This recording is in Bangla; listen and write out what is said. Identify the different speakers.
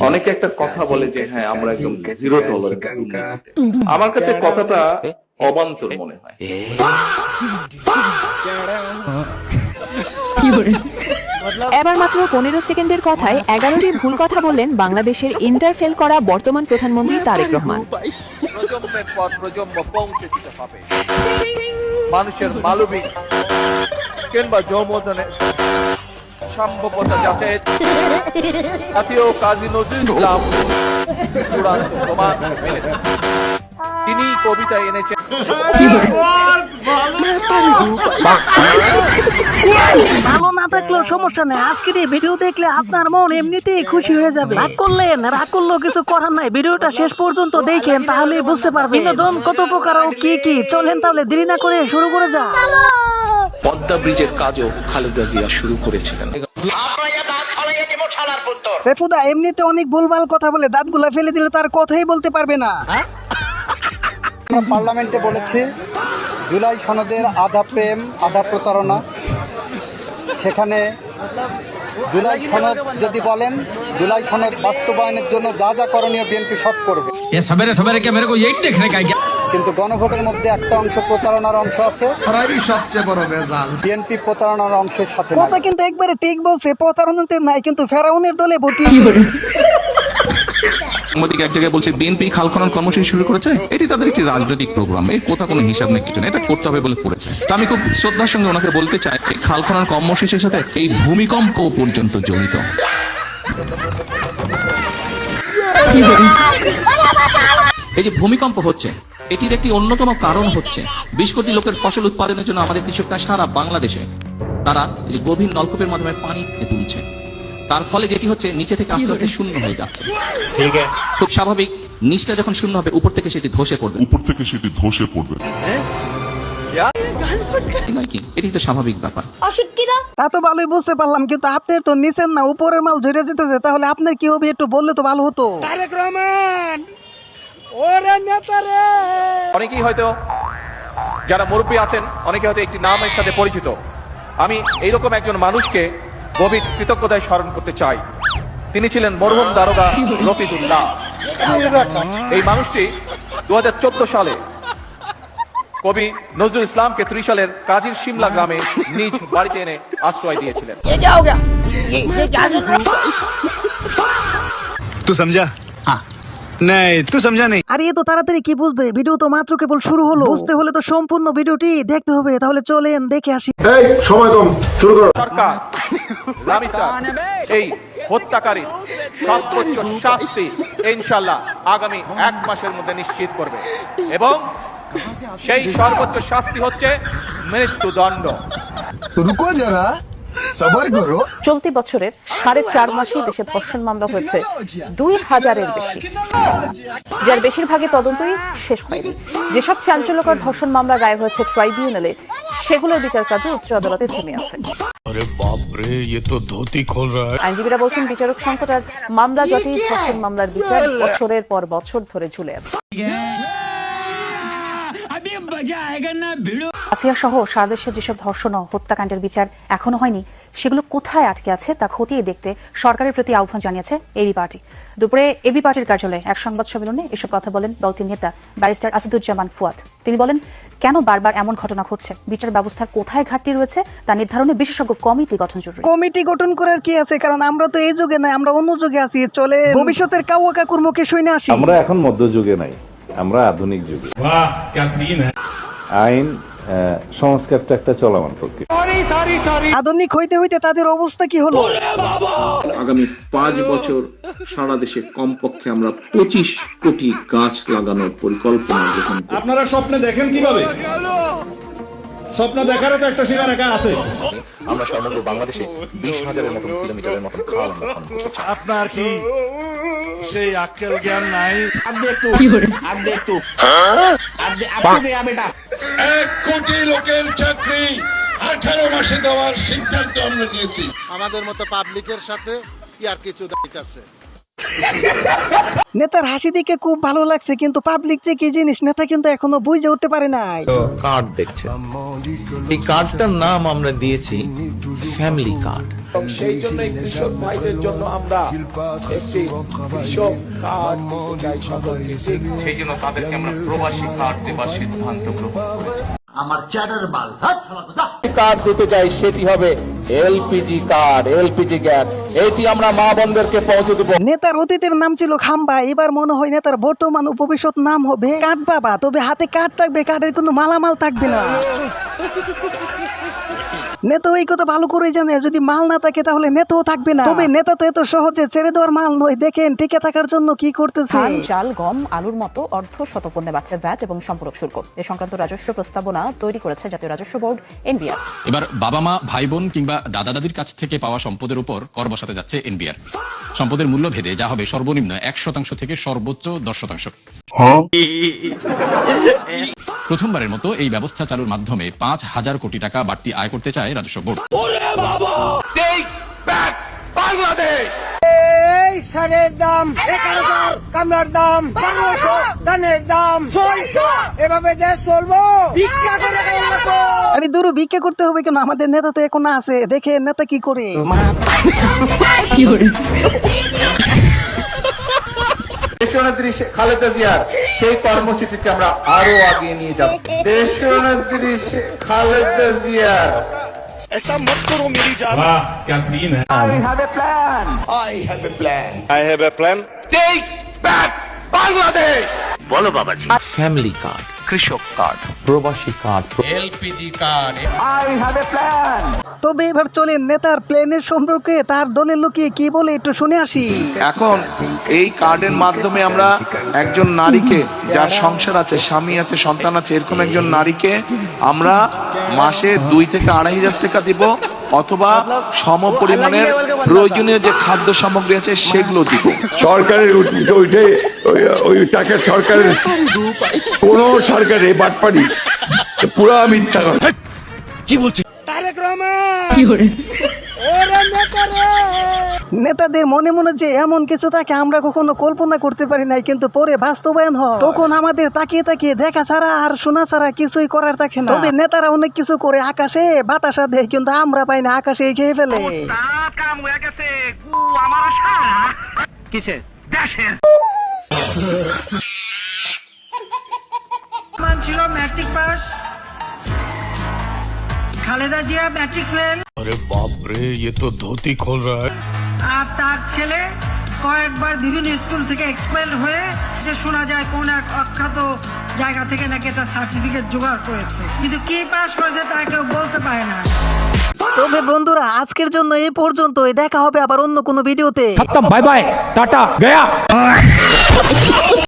Speaker 1: অনেকে একটা কথা বলে যে হ্যাঁ আমরা একদম জিরো টলারেন্স। আমার কাছে কথাটা অবান্তর মনে হয়।
Speaker 2: এবার মাত্র 15 সেকেন্ডের কথায় 11টি ভুল কথা বললেন বাংলাদেশের ইন্টারফেল করা বর্তমান প্রধানমন্ত্রী তারেক রহমান।
Speaker 3: প্রজন্মের পর প্রজন্ম পৌঁছে দিতে হবে মানুষের মানবিক কিংবা যৌমদনে সম্ভবতা যাচাই জাতীয় কাজী নজরুল ইসলাম চূড়ান্ত প্রমাণ পেয়েছেন। তিনি কবিতা এনেছেন।
Speaker 4: ভালো না থাকলেও সমস্যা নেই, আজকের এই ভিডিও দেখলে আপনার মন এমনিতেই খুশি হয়ে যাবে। রাগ করলেও কিছু করার নাই, ভিডিওটা শেষ পর্যন্ত দেখেন তাহলে বুঝতে পারবেন বিনোদন কত প্রকার ও কি কি। চলেন তাহলে দেরি না করে শুরু করে যা।
Speaker 5: পদ্মা ব্রিজের কাজও খালেদা জিয়া শুরু করেছিলেন।
Speaker 4: সেফুদা এমনিতে অনেক ভুলভাল কথা বলে, দাঁতগুলা ফেলে দিলে তার কথাই বলতে পারবে না।
Speaker 6: আমরা পার্লামেন্টে বলেছি জুলাই সনদের আধা প্রেম আধা প্রতারণা। সেখানে জুলাই সনদ যদি বলেন জুলাই সনদ বাস্তবায়নের জন্য যা যা করণীয় বিএনপি সব করবে, কিন্তু গণভোটের মধ্যে একটা অংশ প্রতারণার অংশ আছে। সবচেয়ে বড় ভেজাল বিএনপি প্রতারণার অংশের সাথে
Speaker 4: কথা কিন্তু একবারে ঠিক বলছে, প্রতারণাতে নাই, কিন্তু ফেরাউনের দলে ভোটি।
Speaker 5: সাংবাদিক এক জায়গায় বলছে বিএনপি খাল খনন কর্মসূচি শুরু করেছে, এটি তাদের একটি রাজনৈতিক প্রোগ্রাম, এর কোথাও কোনো হিসাব নেই, কিছু নেই, এটা করতে হবে বলে করেছে। তো আমি খুব শ্রদ্ধার সঙ্গে ওনাকে বলতে চাই এই খাল খনন কর্মসূচির সাথে এই ভূমিকম্প পর্যন্ত জড়িত। এই যে ভূমিকম্প হচ্ছে এটির একটি অন্যতম কারণ হচ্ছে 20 কোটি লোকের ফসল উৎপাদনের জন্য আমাদের কৃষকরা সারা বাংলাদেশে তারা এই গভীর নলকূপের মাধ্যমে পানি তুলছে। তার ফলে যেটি হচ্ছে নিচে থেকে আস্তে আস্তে শূন্য হয়ে যাচ্ছে। খুব স্বাভাবিক, নিচটা যখন শূন্য হবে উপর থেকে সেটি ধসে পড়বে। নয় কি? এটি তো স্বাভাবিক ব্যাপার।
Speaker 4: তা তো ভালোই বুঝতে পারলাম, কিন্তু আপনার তো নিচের না উপরের মাল ঝরে যেতেছে, তাহলে আপনার কি হবে একটু বললে তো ভালো হতো।
Speaker 3: অনেকেই হয়তো যারা মুরব্বী আছেন অনেকে হয়তো একটি নামের সাথে পরিচিত। আমি এইরকম একজন মানুষকে গভীর কৃতজ্ঞতায় স্মরণ করতে চাই। তিনি ছিলেন মরহুম দারোগা রফিদুল্লাহ। এই মানুষটি 2014 সালে কবি নজরুল ইসলামকে ত্রিশালের কাজীর শিমলা গ্রামে নিজ বাড়িতে এনে আশ্রয় দিয়েছিলেন।
Speaker 7: তুই সমঝা? नहीं तू समझा नहीं।
Speaker 4: আরে তো তাড়াতাড়ি কি বুঝবে, ভিডিও তো মাত্র কেবল শুরু হলো। বুঝতে হলে তো সম্পূর্ণ ভিডিওটি দেখতে হবে। তাহলে চলেন দেখে আসি।
Speaker 1: সময় কম, শুরু করো।
Speaker 3: সরকার রামিসা এই হত্যাকারী সর্বোচ্চ শাস্তি ইনশাআল্লাহ আগামী 1 মাসের মধ্যে নিশ্চিত করবে, এবং সেই সর্বোচ্চ শাস্তি হচ্ছে মৃত্যুদণ্ড।
Speaker 7: रुको जरा सबर करो।
Speaker 2: চলতি বছরের 4.5 মাসে দেশে ধর্ষণ মামলা হয়েছে 2000-এর বেশি, যার বেশিরভাগই তদন্তই শেষ হয়নি। যেসব চাঞ্চল্যকর ধর্ষণ মামলা রায় হয়েছে ট্রাইব্যুনালে, সেগুলোর বিচার কাজও উচ্চ আদালতে থেমে আছে। আইনজীবীরা বলছেন বিচারক সংকট আর মামলা জটিল, ধর্ষণ মামলার বিচার বছরের পর বছর ধরে ঝুলে আছে। আসিয়া সহ সারা দেশে যেসব ধর্ষণ ও হত্যাকাণ্ডের বিচার এখনো হয়নি, সেগুলো কোথায় আটকে আছে তা খতিয়ে দেখতে সরকারের প্রতি আহ্বান জানিয়েছে এবি পার্টি। দুপুরে এবি পার্টির কার্যালয়ে এক সংবাদ সম্মেলনে এসব কথা বলেন দলটির নেতা ব্যারিস্টার আসাদুজ্জামান ফুয়াদ। তিনি বলেন, কেন বারবার এমন ঘটনা ঘটছে, বিচার ব্যবস্থার কোথায় ঘাটতি রয়েছে তা নির্ধারণে বিশেষজ্ঞ কমিটি গঠন জরুরি।
Speaker 4: কমিটি গঠন করার কি আছে, কারণ আমরা তো এই যুগে নাই, আমরা অন্য যুগে আছি। চলে ভবিষ্যতের কাউয়া কাকুর মুখে শুনে আসি।
Speaker 1: আমরা এখন মধ্যযুগে নাই, আমরা আধুনিক যুগে। আইন সংস্কারটা একটা চলমান প্রক্রিয়া।
Speaker 4: আধুনিক হইতে হইতে তাদের অবস্থা কি হলো।
Speaker 5: আগামী 5 বছর সারা দেশে কমপক্ষে আমরা 25 কোটি গাছ লাগানোর পরিকল্পনা গ্রহণ করব।
Speaker 8: আপনারা স্বপ্নে দেখেন কিভাবে? স্বপ্ন দেখারও তো একটা সীমারেখা আছে।
Speaker 5: আমরা সমগ্র বাংলাদেশে 20,000-এর মতো কিলোমিটারের মতো খাল আমরা খনন করতে চাই।
Speaker 8: আপনার কি সেই আক্কেল জ্ঞান নাই?
Speaker 9: 1 কোটি লোকের চাকরি 18 মাসে দেওয়ার সিদ্ধান্ত আমরা নিয়েছি।
Speaker 6: আমাদের মতো পাবলিকের সাথে কি আর কিছু দায়িত্ব আছে?
Speaker 4: নেতার হাসি দেখে খুব ভালো লাগছে, কিন্তু পাবলিক যে কি জিনিস নেতা কিন্তু এখনো বুঝে উঠতে পারে নাই।
Speaker 10: কার্ড দেখছে, এই কার্ডটার নাম আমরা দিয়েছি ফ্যামিলি কার্ড।
Speaker 3: সেই জন্য কৃষক ভাইদের জন্য আমরা একটি কৃষক কার্ড দিতে চাই সকলকে।
Speaker 5: সেই জন্য তাদেরকে আমরা প্রবাসী কার্ড দেবার সিদ্ধান্ত গ্রহণ করেছি।
Speaker 3: কার্ড দিতে চাই, সেটি হবে এলপিজি কার্ড, এলপিজি গ্যাস। এটি আমরা মা বোনদেরকে পৌঁছে দেব।
Speaker 4: নেতার অতীতের নাম ছিল খাম্বা, এবার মনে হয় নেতার বর্তমান ও ভবিষ্যৎ নাম হবে কাঠ বাবা। তবে হাতে কাঠ থাকবে, কাঠের কোনো মালামাল থাকবে না। নেতা এই কথা ভালো করে জানে, যদি মাল না থাকে তাহলে নেতাও থাকবে না। তবে নেতা তো এত সহজে ছেড়ে দেওয়ার মাল নয়। দেখেন টিকে থাকার জন্য কি করতেছে।
Speaker 2: ধান, চাল, গম, আলুর মতো অর্ধশত পণ্যে বাড়ছে ভ্যাট এবং সম্পূরক শুল্ক। এ সংক্রান্ত রাজস্ব প্রস্তাবনা তৈরি করেছে জাতীয় রাজস্ব বোর্ড, এনবিআর।
Speaker 11: এবার বাবা মা, ভাই বোন কিংবা দাদা দাদির কাছ থেকে পাওয়া সম্পদের উপর কর বসাতে যাচ্ছে এনবিআর। সম্পদের মূল্য ভেদে যা হবে সর্বনিম্ন 1% থেকে সর্বোচ্চ 10%। প্রথমবারের মতো এই ব্যবস্থা চালুর মাধ্যমে 5,000 কোটি টাকা বাড়তি আয় করতে চায় রাজস্ব বোর্ড।
Speaker 4: সারের দাম 1000, কামলার দাম 1200, ধানের দাম 600, এভাবে দেশ চলবো? ভিক্ষা করে খাবো। আরে দূর ভিক্ষা করতে হবে কেন? আমাদের নেতা তো এখন আছে, দেখে নেতা কি করে।
Speaker 3: দেশনেত্রী খালেদা জিয়ার সেই কর্মসূচিকে আমরা আরো আগিয়ে নিয়ে যাব। দেশনেত্রী খালেদা জিয়ার
Speaker 9: ऐसा मत करो मेरी जान।
Speaker 8: क्या सीन है?
Speaker 3: I have a plan.
Speaker 9: I have a plan. I have a plan.
Speaker 3: Take back Bangladesh.
Speaker 10: বলো বাবাজি, ফ্যামিলি কার্ড, কৃষক কার্ড, প্রবাসী card,
Speaker 3: LPG card. I have a plan.
Speaker 4: তবে এবার চলেন নেতার প্ল্যানের সম্পর্কে তার দলের লোকে কি বলে একটু শুনে আসি।
Speaker 1: এখন এই কার্ডের মাধ্যমে আমরা একজন নারীকে, যার সংসার আছে, স্বামী আছে, সন্তান আছে, এরকম একজন নারীকে আমরা মাসে 2 থেকে 2,500 টাকা দিব, অথবা সম পরিমাণের প্রয়োজনীয় যে খাদ্য সামগ্রী আছে সেগুলো দিব।
Speaker 9: সরকারের ওই টাকা সরকারের কোন সরকারে বাটপাড়ি পুরা মিথ্যা কথা। কি বলছি?
Speaker 4: নেতাদের মনে মনে যে এমন কিছু থাকে আমরা কখনো কল্পনা করতে পারি নাই, কিন্তু পরে বাস্তবায়ন হয় তখন আমাদের তাকিয়ে তাকিয়ে দেখা ছাড়া আর শোনা ছাড়া কিছুই করার থাকে না। তবে নেতারা অনেক কিছু করে আকাশে বাতাসা দেয়, কিন্তু আমরা পাই না, আকাশে খেয়ে ফেলে। ছিল matric pass, Khaleda Zia matric fail.
Speaker 7: अरे बाप रे, ये तो धोती खोल रहा है।
Speaker 4: আর তার ছেলে কয়েকবার বিভিন্ন স্কুল থেকে এক্সপেল হয়ে যে শোনা যায় কোন এক অখ্যাত জায়গা থেকে নাকি একটা সার্টিফিকেট জোগাড় করেছে, কিন্তু কি পাস করেছে তা কেউ বলতে পারে না। তবে বন্ধুরা, আজকের জন্য এই পর্যন্তই। দেখা হবে আবার অন্য কোনো ভিডিওতে।
Speaker 8: बाय बाय, टाटा, गया।